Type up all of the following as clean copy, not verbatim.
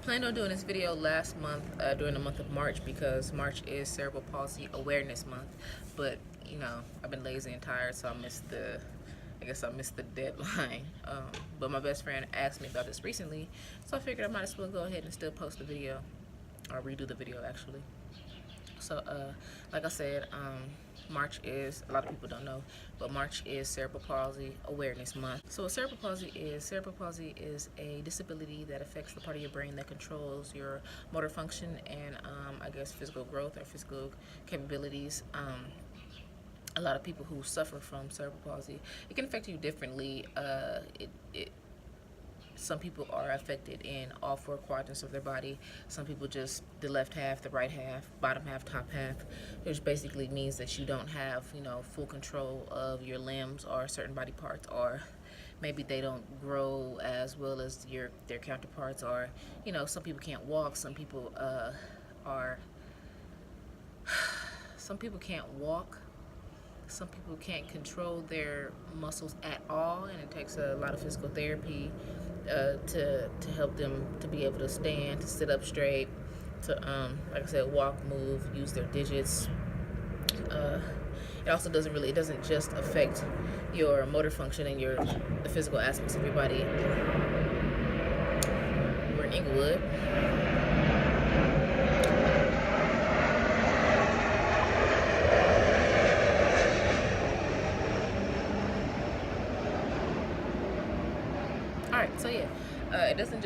planned on doing this video last month during the month of March because March is Cerebral Palsy Awareness Month, but you know, I've been lazy and tired, so I missed the deadline. But my best friend asked me about this recently, so I figured I might as well go ahead and still post the video, or redo the video actually. So like I said, March is, a lot of people don't know, but March is Cerebral Palsy Awareness Month. So what cerebral palsy is a disability that affects the part of your brain that controls your motor function and I guess physical growth or physical capabilities. A lot of people who suffer from cerebral palsy, it can affect you differently. Some people are affected in all four quadrants of their body. Some people just the left half, the right half, bottom half, top half, which basically means that you don't have, you know, full control of your limbs or certain body parts, or maybe they don't grow as well as their counterparts, or you know, some people can't walk. Some people can't walk. Some people can't control their muscles at all, and it takes a lot of physical therapy to help them to be able to stand, to sit up straight, to like I said, walk, move, use their digits. It also doesn't just affect your motor function and the physical aspects of your body. We're in Inglewood. So yeah, it doesn't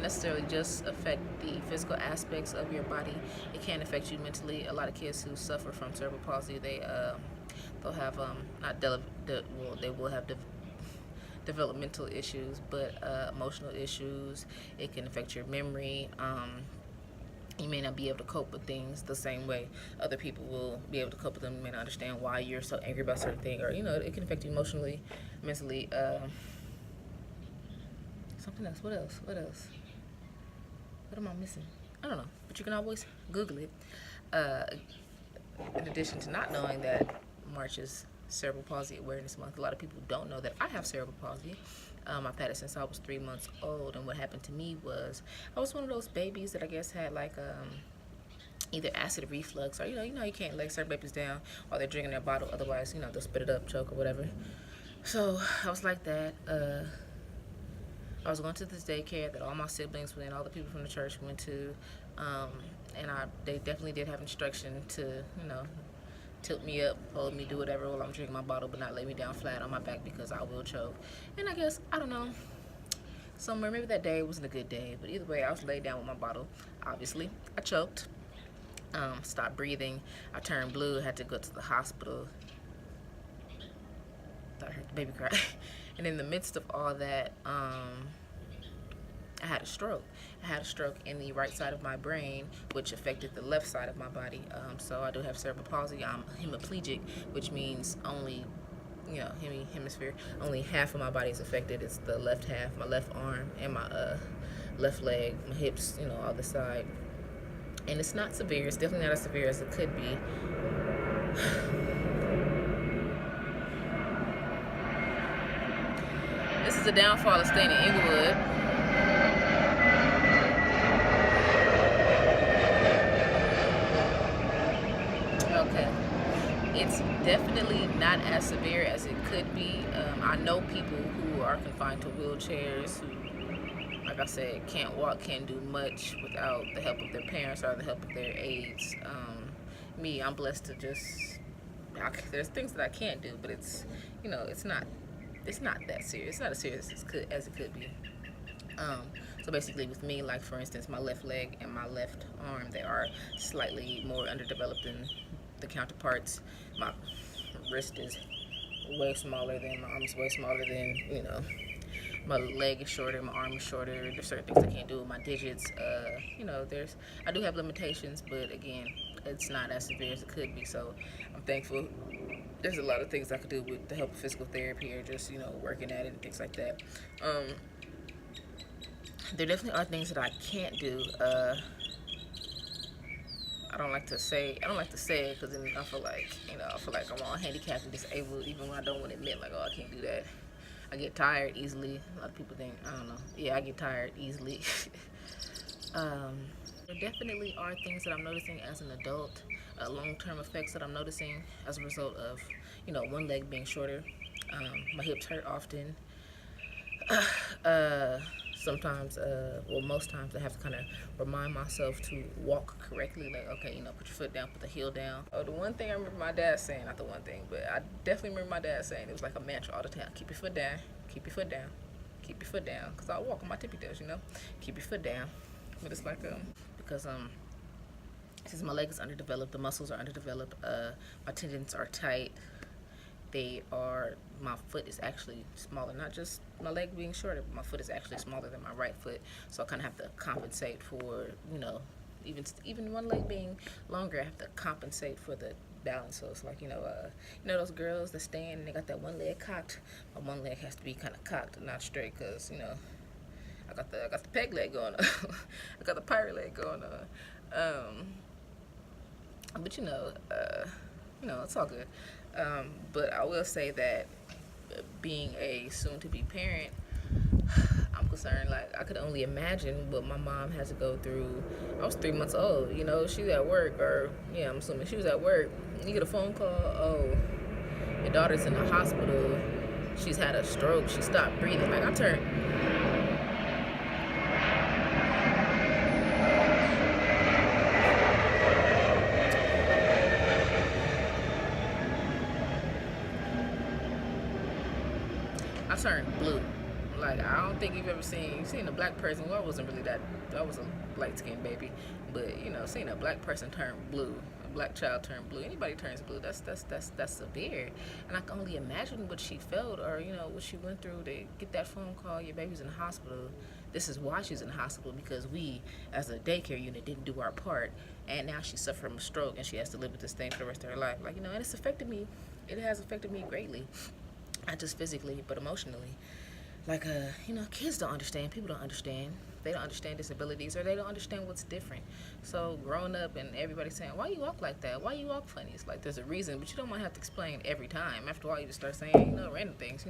necessarily just affect the physical aspects of your body. It can affect you mentally. A lot of kids who suffer from cerebral palsy, they'll have they will have developmental issues, but emotional issues. It can affect your memory. You may not be able to cope with things the same way other people will be able to cope with them. You may not understand why you're so angry about certain thing, or you know, it can affect you emotionally, mentally. Something else. What else? What am I missing? I don't know. But you can always Google it. In addition to not knowing that March is Cerebral Palsy Awareness Month, a lot of people don't know that I have cerebral palsy. I've had it since I was 3 months old, and what happened to me was I was one of those babies that I guess had like either acid reflux, or you know you can't lay certain babies down while they're drinking their bottle, otherwise you know they'll spit it up, choke, or whatever. So I was like that. I was going to this daycare that all my siblings went, all the people from the church went to, and they definitely did have instruction to, you know, tilt me up, hold me, do whatever while I'm drinking my bottle, but not lay me down flat on my back because I will choke. And I guess, I don't know, somewhere, maybe that day wasn't a good day, but either way, I was laid down with my bottle. Obviously, I choked, stopped breathing, I turned blue, had to go to the hospital. Thought I heard the baby cry. And in the midst of all that, I had a stroke. I had a stroke in the right side of my brain, which affected the left side of my body. So I do have cerebral palsy. I'm hemiplegic, which means only, you know, hemisphere, only half of my body is affected. It's the left half, my left arm, and my left leg, my hips, you know, all the side. And it's not severe. It's definitely not as severe as it could be. This is the downfall of staying in Inglewood. Okay. It's definitely not as severe as it could be. I know people who are confined to wheelchairs who, like I said, can't walk, can't do much without the help of their parents or the help of their aides. Me, I'm blessed to just, there's things that I can't do, but it's, you know, it's not that serious. It's not as serious as it could be. So basically with me, like for instance, my left leg and my left arm, they are slightly more underdeveloped than the counterparts. My wrist is way smaller than, my arm is way smaller than, you know, my leg is shorter, my arm is shorter. There's certain things I can't do with my digits. You know, I do have limitations, but again, it's not as severe as it could be. So I'm thankful. There's a lot of things I could do with the help of physical therapy, or just, you know, working at it and things like that. There definitely are things that I can't do. I don't like to say it because then I feel like, you know, I'm all handicapped and disabled, even when I don't want to admit, like, oh, I can't do that. I get tired easily. A lot of people think, I don't know. Yeah, I get tired easily. Um, there definitely are things that I'm noticing as an adult, long-term effects that I'm noticing as a result of, one leg being shorter. My hips hurt often. Uh, Sometimes, well, most times I have to kind of remind myself to walk correctly. Like, okay, put your foot down, put the heel down. Oh, the one thing I remember my dad saying, not the one thing, but I definitely remember my dad saying, it was like a mantra all the time: keep your foot down, keep your foot down, keep your foot down. Cause I walk on my tippy toes, keep your foot down. But it's like because since my leg is underdeveloped, the muscles are underdeveloped, my tendons are tight. My foot is actually smaller, not just my leg being shorter, but my foot is actually smaller than my right foot. So I kind of have to compensate for, even one leg being longer, I have to compensate for the balance. So it's like, those girls that stand and they got that one leg cocked. My one leg has to be kind of cocked and not straight, because, I got the peg leg going on. I got the pirate leg going on. But it's all good. But I will say that being a soon-to-be parent, I'm concerned. Like, I could only imagine what my mom has to go through. I was 3 months old. She was at work, or yeah, I'm assuming she was at work. You get a phone call. Oh, your daughter's in the hospital. She's had a stroke. She stopped breathing. Like, I turned blue. Like, I don't think you've seen a black person. Well, I wasn't really that. I was a light-skinned baby, but seeing a black person turn blue, a black child turn blue. Anybody turns blue, that's severe. And I can only imagine what she felt, or what she went through to get that phone call. Your baby's in the hospital. This is why she's in the hospital, because we, as a daycare unit, didn't do our part, and now she suffered from a stroke, and she has to live with this thing for the rest of her life. Like, and it's affected me. It has affected me greatly, not just physically, but emotionally. Like, kids don't understand. People don't understand. They don't understand disabilities, or they don't understand what's different. So growing up and everybody saying, why you walk like that? Why you walk funny? It's like, there's a reason, but you don't want to have to explain every time. After a while, you just start saying, random things,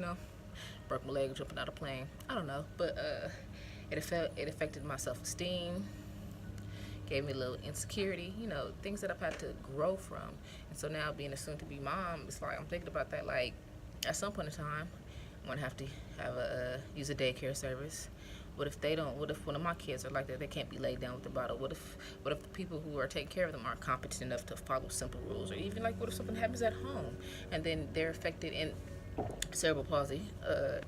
broke my leg jumping out of a plane. I don't know. But it affected my self-esteem, gave me a little insecurity, things that I've had to grow from. And so now, being a soon-to-be mom, it's like, I'm thinking about that, like, at some point in time, I'm gonna have to use a daycare service. What if one of my kids are like that? They can't be laid down with the bottle. What if the people who are taking care of them aren't competent enough to follow simple rules? Or even, like, what if something happens at home and then they're affected in cerebral palsy?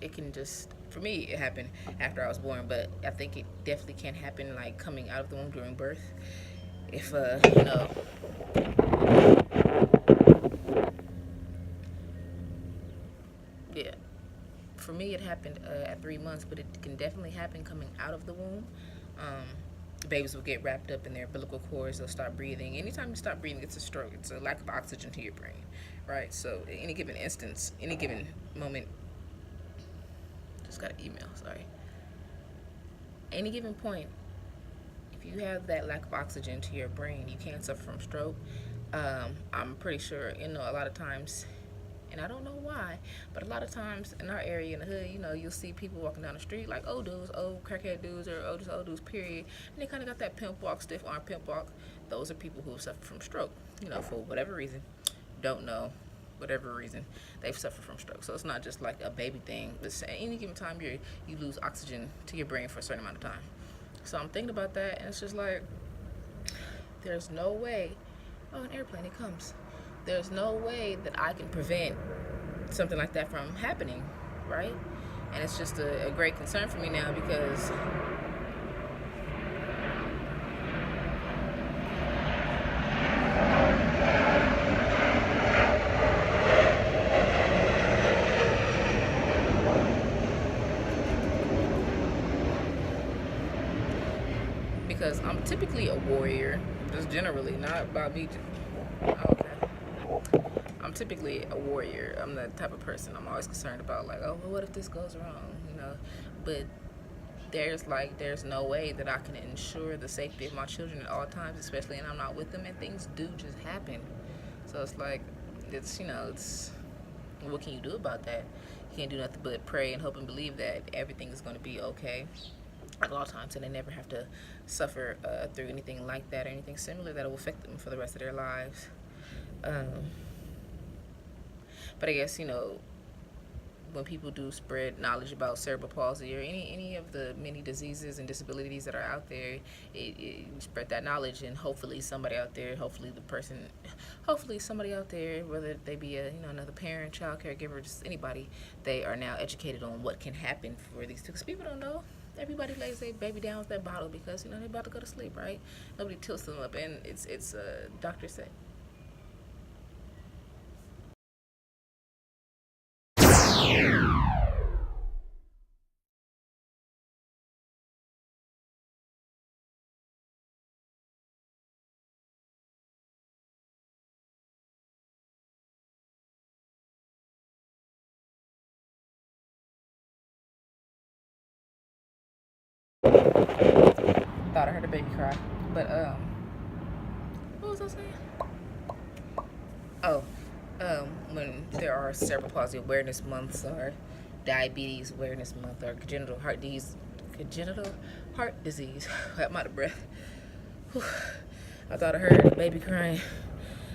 It can just, for me, it happened after I was born, but I think it definitely can happen, like, coming out of the womb during birth. If yeah. For me, it happened at 3 months, but it can definitely happen coming out of the womb. The babies will get wrapped up in their umbilical cords. They'll stop breathing. Anytime you stop breathing, it's a stroke. It's a lack of oxygen to your brain, right? So at any given instance, any given moment, just got an email, sorry. Any given point, if you have that lack of oxygen to your brain, you can suffer from stroke. I'm pretty sure, a lot of times, and I don't know why, but a lot of times in our area in the hood, you'll see people walking down the street like old dudes, old crackhead dudes, or just old dudes, period. And they kind of got that pimp walk, stiff arm pimp walk. Those are people who have suffered from stroke, for whatever reason. Don't know, whatever reason, they've suffered from stroke. So it's not just like a baby thing. But at any given time, you lose oxygen to your brain for a certain amount of time. So I'm thinking about that, and it's just like, there's no way. Oh, an airplane, it comes. There's no way that I can prevent something like that from happening, right? And it's just a great concern for me now, because I'm typically a warrior, just generally, not about me. Okay. I'm typically a warrior. I'm the type of person, I'm always concerned about, like, oh, well, what if this goes wrong, But there's no way that I can ensure the safety of my children at all times, especially when I'm not with them, and things do just happen. So it's like, it's what can you do about that? You can't do nothing but pray and hope and believe that everything is going to be okay. at all times, and they never have to suffer through anything like that or anything similar that will affect them for the rest of their lives. But I guess, when people do spread knowledge about cerebral palsy or any of the many diseases and disabilities that are out there, it spread that knowledge, and hopefully somebody out there, hopefully somebody out there, whether they be another parent, child caregiver, just anybody, they are now educated on what can happen for these two. Because people don't know. Everybody lays their baby down with that bottle because they're about to go to sleep, right? Nobody tilts them up, and it's doctor said. Thought I heard a baby cry, but what was I saying? Oh, when there are cerebral palsy awareness months, or diabetes awareness month, or congenital heart disease. I'm out of breath. Whew. I thought I heard a baby crying.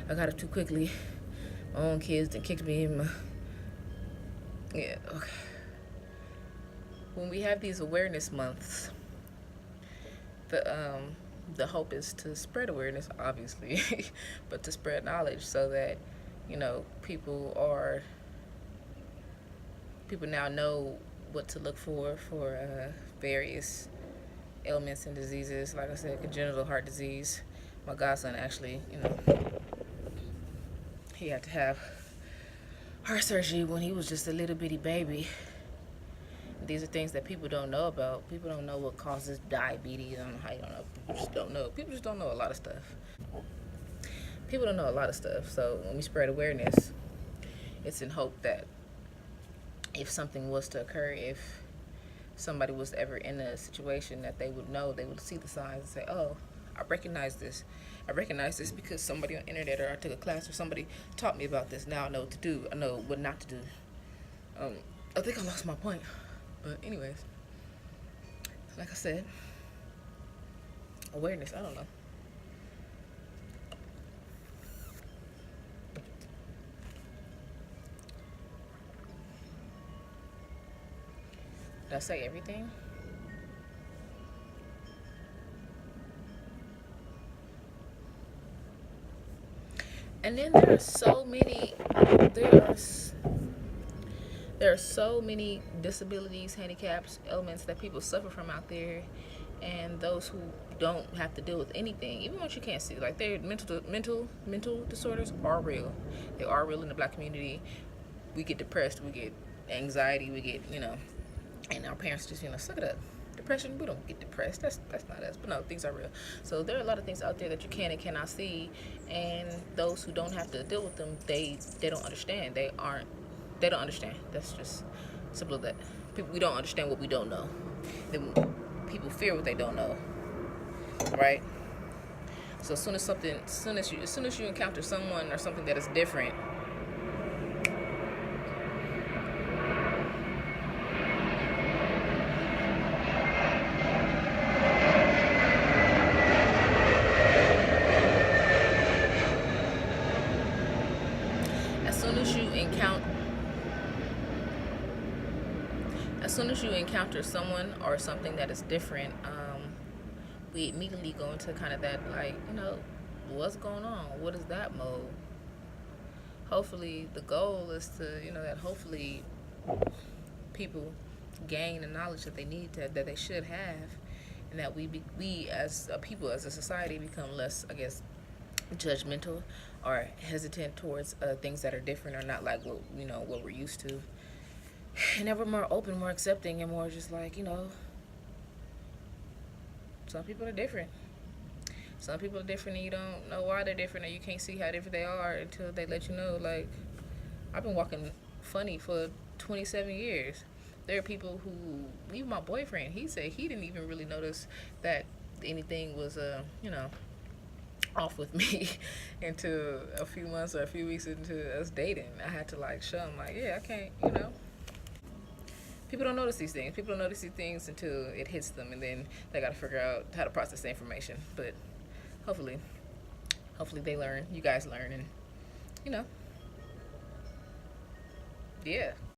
I got up too quickly. My own kids then kicked me in my. Yeah, okay. When we have these awareness months, the hope is to spread awareness, obviously, but to spread knowledge so that people now know what to look for various ailments and diseases. Like I said, congenital heart disease. My godson actually, he had to have heart surgery when he was just a little bitty baby. These are things that people don't know about. People don't know what causes diabetes. I don't know how you don't know. People just don't know. People just don't know a lot of stuff. People don't know a lot of stuff. So when we spread awareness, it's in hope that if something was to occur, if somebody was ever in a situation, that they would know, they would see the signs and say, oh, I recognize this. I recognize this because somebody on the internet, or I took a class, or somebody taught me about this. Now I know what to do. I know what not to do. I think I lost my point. But anyways, like I said, awareness, I don't know. Did I say everything? And then there are so many disabilities, handicaps, ailments that people suffer from out there, and those who don't have to deal with anything, even what you can't see. Like, their mental disorders are real. They are real in the Black community. We get depressed, we get anxiety, we get, and our parents just, suck it up. Depression, we don't get depressed. That's not us. But no, things are real. So there are a lot of things out there that you can and cannot see, and those who don't have to deal with them, they don't understand. They don't understand. That's just simple as that. We don't understand what we don't know. Then people fear what they don't know, right? So as soon as you encounter someone or something that is different, as soon as you encounter someone or something that is different, we immediately go into kind of that, like, what's going on? What is that mode? Hopefully, the goal is to, that hopefully people gain the knowledge that they need that they should have, and that we as a people, as a society, become less, I guess, judgmental or hesitant towards things that are different or not like what we're used to. And that we're more open, more accepting, and more just like, some people are different. Some people are different and you don't know why they're different, or you can't see how different they are until they let you know. Like, I've been walking funny for 27 years. There are people who, even my boyfriend, he said he didn't even really notice that anything was, off with me until a few months or a few weeks into us dating. I had to, like, show him, like, yeah, I can't, people don't notice these things. People don't notice these things until it hits them, and then they got to figure out how to process the information. But hopefully they learn. You guys learn, and you know, yeah.